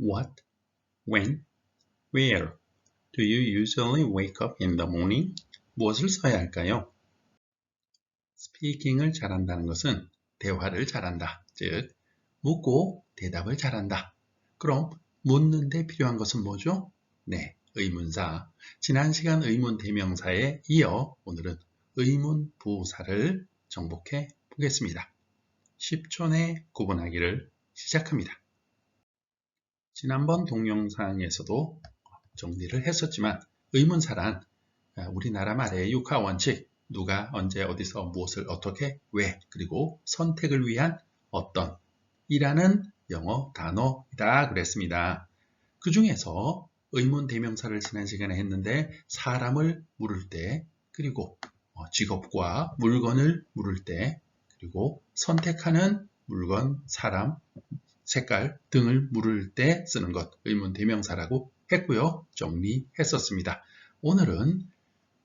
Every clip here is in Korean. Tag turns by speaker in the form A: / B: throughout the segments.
A: what, when, where. Do you usually wake up in the morning? 무엇을 써야 할까요? 스피킹을 잘한다는 것은 대화를 잘한다. 즉, 묻고 대답을 잘한다. 그럼 묻는데 필요한 것은 뭐죠? 네, 의문사. 지난 시간 의문 대명사에 이어 오늘은 의문 부사를 정복해 보겠습니다. 10초 내 구분하기를 시작합니다. 지난번 동영상에서도 정리를 했었지만 의문사란 우리나라 말의 육하원칙, 누가 언제 어디서 무엇을 어떻게 왜 그리고 선택을 위한 어떤 이라는 영어 단어이다 그랬습니다. 그 중에서 의문 대명사를 지난 시간에 했는데 사람을 물을 때 그리고 직업과 물건을 물을 때 그리고 선택하는 물건, 사람, 색깔 등을 물을 때 쓰는 것 의문 대명사라고 했고요. 정리했었습니다. 오늘은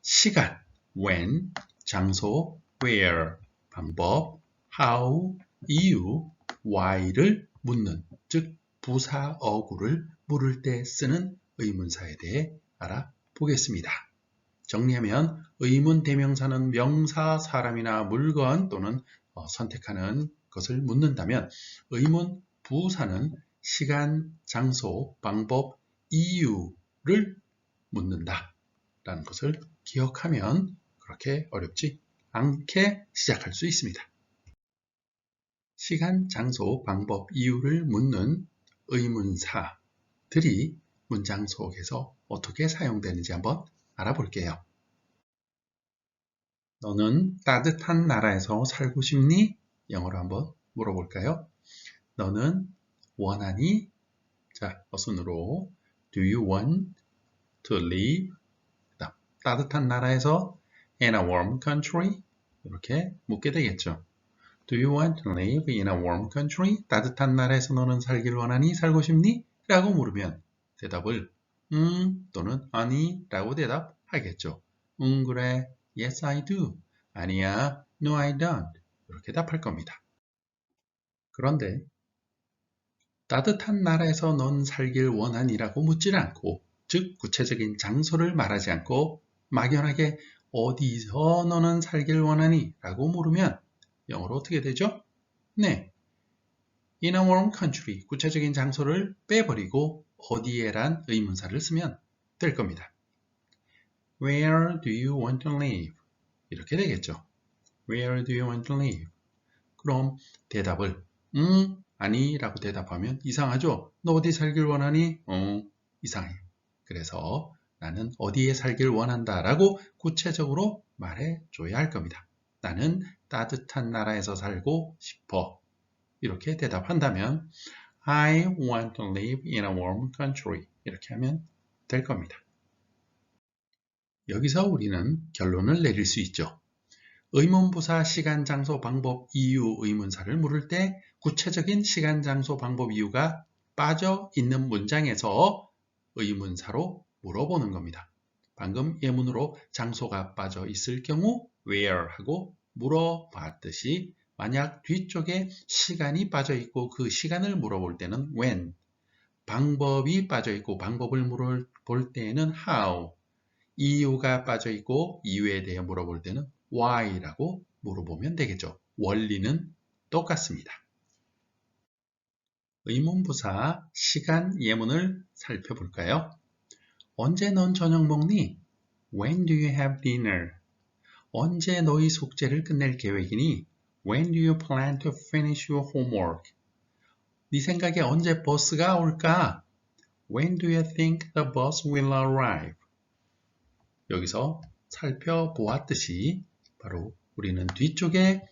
A: 시간, when, 장소, where, 방법, how, 이유, why를 묻는, 즉 부사 어구를 물을 때 쓰는 의문사에 대해 알아보겠습니다. 정리하면 의문 대명사는 명사, 사람이나 물건 또는 선택하는 것을 묻는다면 의문 부사는 시간, 장소, 방법, 이유를 묻는다 라는 것을 기억하면 그렇게 어렵지 않게 시작할 수 있습니다. 시간, 장소, 방법, 이유를 묻는 의문사들이 문장 속에서 어떻게 사용되는지 한번 알아볼게요. 너는 따뜻한 나라에서 살고 싶니? 영어로 한번 물어볼까요? 너는 원하니? 자, 어순으로 Do you want to live? 따뜻한 나라에서 in a warm country? 이렇게 묻게 되겠죠. Do you want to live in a warm country? 따뜻한 나라에서 너는 살길 원하니? 살고 싶니? 라고 물으면 대답을 또는 아니 라고 대답하겠죠. 그래. Yes, I do. 아니야. No, I don't. 이렇게 답할 겁니다. 그런데 따뜻한 나라에서 넌 살길 원하니라고 묻질 않고 즉 구체적인 장소를 말하지 않고 막연하게 어디서 너는 살길 원하니? 라고 물으면 영어로 어떻게 되죠? 네, in a warm country 구체적인 장소를 빼버리고 어디에란 의문사를 쓰면 될 겁니다. Where do you want to live? 이렇게 되겠죠. Where do you want to live? 그럼 대답을 아니 라고 대답하면 이상하죠? 너 어디 살길 원하니? 이상해. 그래서 나는 어디에 살길 원한다 라고 구체적으로 말해줘야 할 겁니다. 나는 따뜻한 나라에서 살고 싶어. 이렇게 대답한다면 I want to live in a warm country. 이렇게 하면 될 겁니다. 여기서 우리는 결론을 내릴 수 있죠. 의문부사 시간, 장소, 방법, 이유 의문사를 물을 때 구체적인 시간, 장소, 방법, 이유가 빠져 있는 문장에서 의문사로 물어보는 겁니다. 방금 예문으로 장소가 빠져 있을 경우 where 하고 물어봤듯이 만약 뒤쪽에 시간이 빠져 있고 그 시간을 물어볼 때는 when, 방법이 빠져 있고 방법을 물어볼 때에는 how, 이유가 빠져 있고 이유에 대해 물어볼 때는 why라고 물어보면 되겠죠. 원리는 똑같습니다. 의문부사 시간 예문을 살펴볼까요? 언제 넌 저녁 먹니? When do you have dinner? 언제 너희 숙제를 끝낼 계획이니? When do you plan to finish your homework? 네 생각에 언제 버스가 올까? When do you think the bus will arrive? 여기서 살펴보았듯이 바로 우리는 뒤쪽에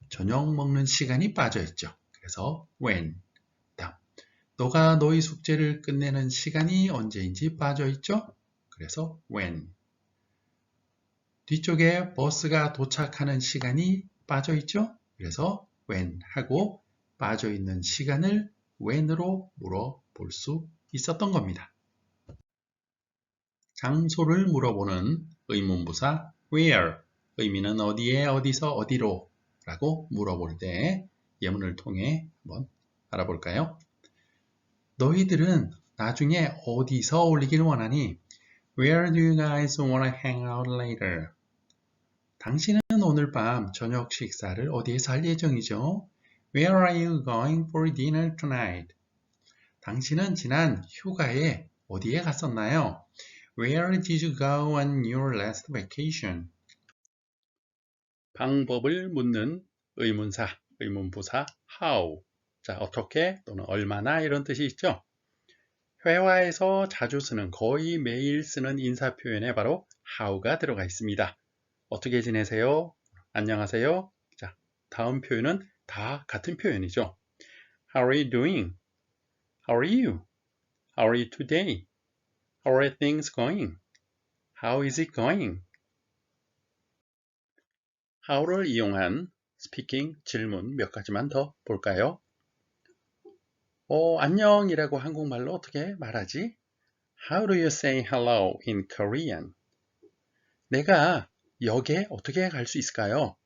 A: 저녁 먹는 시간이 빠져 있죠. 그래서 when. 다음, 너가 너희 숙제를 끝내는 시간이 언제인지 빠져 있죠. 그래서 when. 뒤쪽에 버스가 도착하는 시간이 빠져 있죠. 그래서 when 하고 빠져 있는 시간을 when으로 물어볼 수 있었던 겁니다. 장소를 물어보는 의문부사 where, 의미는 어디에, 어디서, 어디로 라고 물어볼 때 예문을 통해 한번 알아볼까요? 너희들은 나중에 어디서 어울리길 원하니? Where do you guys wanna hang out later? 당신은 오늘 밤 저녁 식사를 어디에서 할 예정이죠? Where are you going for dinner tonight? 당신은 지난 휴가에 어디에 갔었나요? Where did you go on your last vacation? 방법을 묻는 의문사, 의문부사 how. 자, 어떻게 또는 얼마나 이런 뜻이 있죠? 회화에서 자주 쓰는 거의 매일 쓰는 인사 표현에 바로 how가 들어가 있습니다. 어떻게 지내세요? 안녕하세요. 자, 다음 표현은 다 같은 표현이죠. How are you doing? How are you? How are you today? How are things going? How is it going? how를 이용한 스피킹 질문 몇 가지만 더 볼까요? 안녕이라고 한국말로 어떻게 말하지? How do you say hello in Korean? 내가 역에 어떻게 갈 수 있을까요?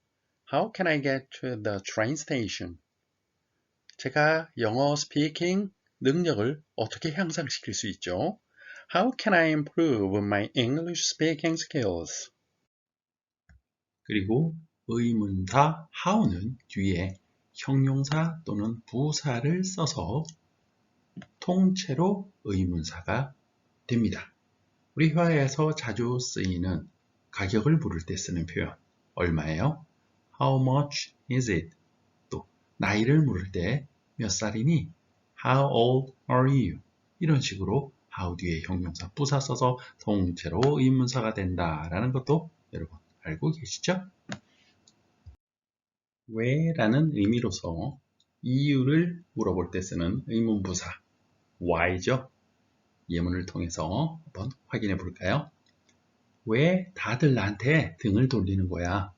A: How can I get to the train station? 제가 영어 스피킹 능력을 어떻게 향상시킬 수 있죠? How can I improve my English speaking skills? 그리고 의문사 how는 뒤에 형용사 또는 부사를 써서 통째로 의문사가 됩니다. 우리 회화에서 자주 쓰이는 가격을 물을 때 쓰는 표현 얼마예요? How much is it? 또 나이를 물을 때 몇 살이니? How old are you? 이런 식으로 how 뒤에 형용사 부사 써서 통째로 의문사가 된다라는 것도 여러분 알고 계시죠? 왜? 라는 의미로서 이유를 물어볼 때 쓰는 의문부사 why죠? 예문을 통해서 한번 확인해 볼까요? 왜 다들 나한테 등을 돌리는 거야?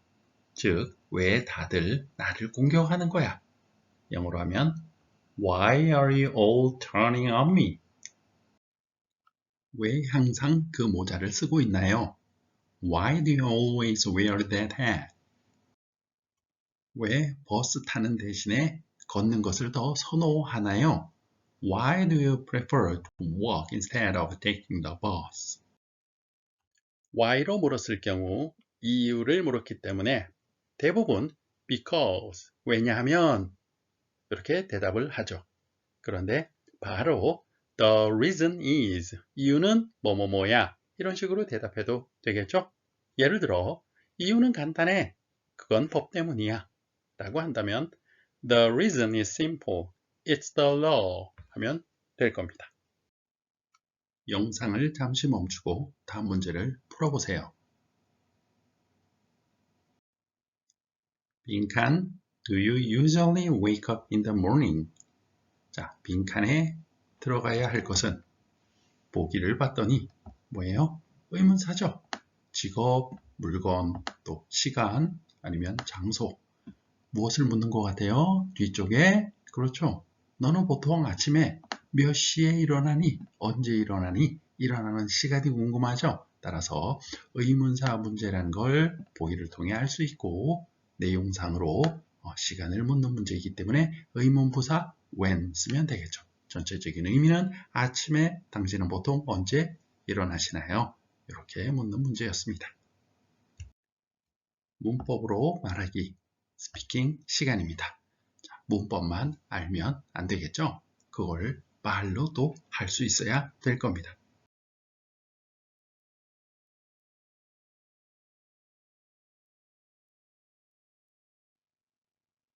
A: 즉, 왜 다들 나를 공격하는 거야? 영어로 하면 Why are you all turning on me? 왜 항상 그 모자를 쓰고 있나요? Why do you always wear that hat? 왜 버스 타는 대신에 걷는 것을 더 선호하나요? Why do you prefer to walk instead of taking the bus? why로 물었을 경우 이유를 물었기 때문에 대부분 because, 왜냐하면 이렇게 대답을 하죠. 그런데 바로 the reason is, 이유는 뭐뭐뭐야 이런 식으로 대답해도 되겠죠? 예를 들어 이유는 간단해, 그건 법 때문이야 라고 한다면 the reason is simple, it's the law 하면 될 겁니다. 영상을 잠시 멈추고 다음 문제를 풀어보세요. 빈칸, do you usually wake up in the morning? 자, 빈칸에 들어가야 할 것은 보기를 봤더니 뭐예요? 의문사죠. 직업, 물건, 또 시간, 아니면 장소. 무엇을 묻는 것 같아요? 뒤쪽에, 그렇죠. 너는 보통 아침에 몇 시에 일어나니? 언제 일어나니? 일어나는 시간이 궁금하죠? 따라서 의문사 문제라는 걸 보기를 통해 알 수 있고 내용상으로 시간을 묻는 문제이기 때문에 의문부사 when 쓰면 되겠죠. 전체적인 의미는 아침에 당신은 보통 언제 일어나시나요? 이렇게 묻는 문제였습니다. 문법으로 말하기, 스피킹 시간입니다. 자, 문법만 알면 안 되겠죠? 그걸 말로도 할 수 있어야 될 겁니다.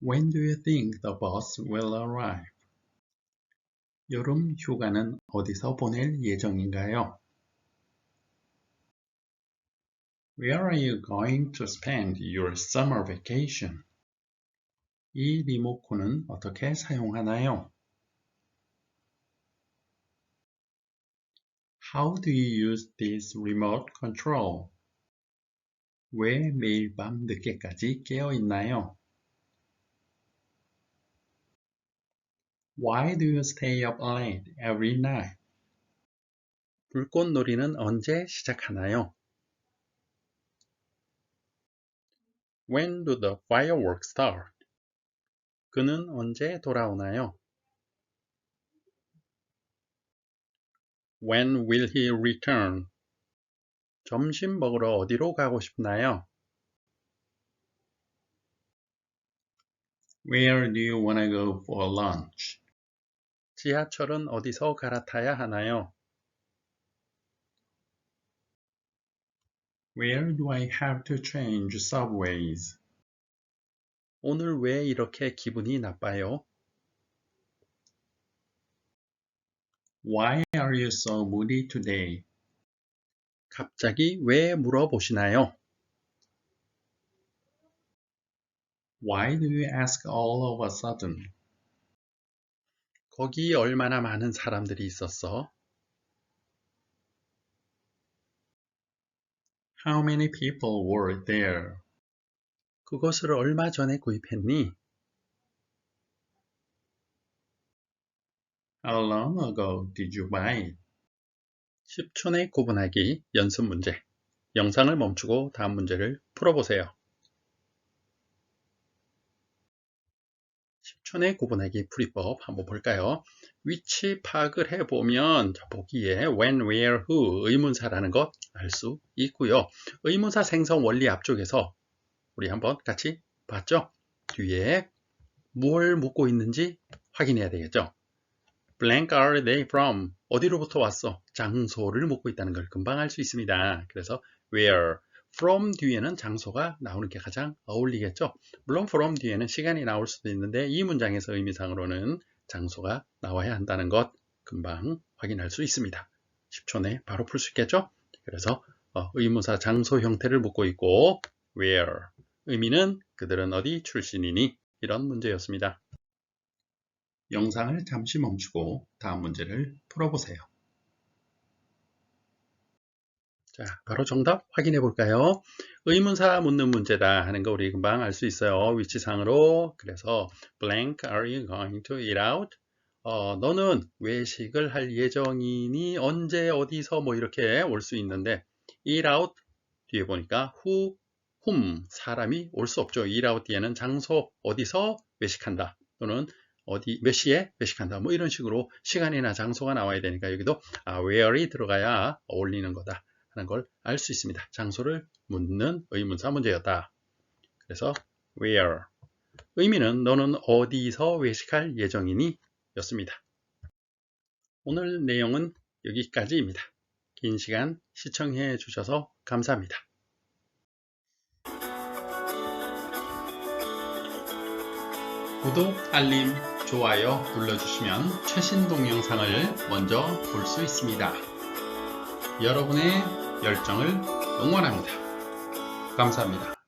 A: When do you think the bus will arrive? 여름 휴가는 어디서 보낼 예정인가요? Where are you going to spend your summer vacation? 이 리모컨은 어떻게 사용하나요? How do you use this remote control? 왜 매일 밤 늦게까지 깨어 있나요? Why do you stay up late every night? 불꽃놀이는 언제 시작하나요? When do the fireworks start? 그는 언제 돌아오나요? When will he return? 점심 먹으러 어디로 가고 싶나요? Where do you want to go for lunch? 지하철은 어디서 갈아타야 하나요? Where do I have to change subways? 오늘 왜 이렇게 기분이 나빠요? Why are you so moody today? 갑자기 왜 물어보시나요? Why do you ask all of a sudden? 거기 얼마나 많은 사람들이 있었어? How many people were there? 그것을 얼마 전에 구입했니? How long ago did you buy it? 10초 내 구분하기 연습 문제. 영상을 멈추고 다음 문제를 풀어보세요. 10초 내 구분하기 풀이법 한번 볼까요? 위치 파악을 해보면 보기에 when, where, who 의문사라는 것 알 수 있고요. 의문사 생성 원리 앞쪽에서 우리 한번 같이 봤죠? 뒤에 뭘 묻고 있는지 확인해야 되겠죠? Blank are they from? 어디로부터 왔어? 장소를 묻고 있다는 걸 금방 알 수 있습니다. 그래서 where, from 뒤에는 장소가 나오는 게 가장 어울리겠죠? 물론 from 뒤에는 시간이 나올 수도 있는데 이 문장에서 의미상으로는 장소가 나와야 한다는 것 금방 확인할 수 있습니다. 10초 내 바로 풀 수 있겠죠? 그래서 의문사 장소 형태를 묻고 있고 where 의미는 그들은 어디 출신이니? 이런 문제였습니다. 영상을 잠시 멈추고 다음 문제를 풀어보세요. 자, 바로 정답 확인해 볼까요? 의문사 묻는 문제다 하는 거 우리 금방 알 수 있어요. 위치상으로. 그래서 blank are you going to eat out? 너는 외식을 할 예정이니 언제 어디서 뭐 이렇게 올 수 있는데 eat out 뒤에 보니까 who, whom 사람이 올 수 없죠. eat out 뒤에는 장소 어디서 외식한다 또는 어디 몇 시에 외식한다 뭐 이런 식으로 시간이나 장소가 나와야 되니까 여기도 where이 들어가야 어울리는 거다 하는 걸 알 수 있습니다. 장소를 묻는 의문사 문제였다. 그래서 where 의미는 너는 어디서 외식할 예정이니? 였습니다. 오늘 내용은 여기까지입니다. 긴 시간 시청해 주셔서 감사합니다. 구독, 알림, 좋아요 눌러주시면 최신 동영상을 먼저 볼 수 있습니다. 여러분의 열정을 응원합니다. 감사합니다.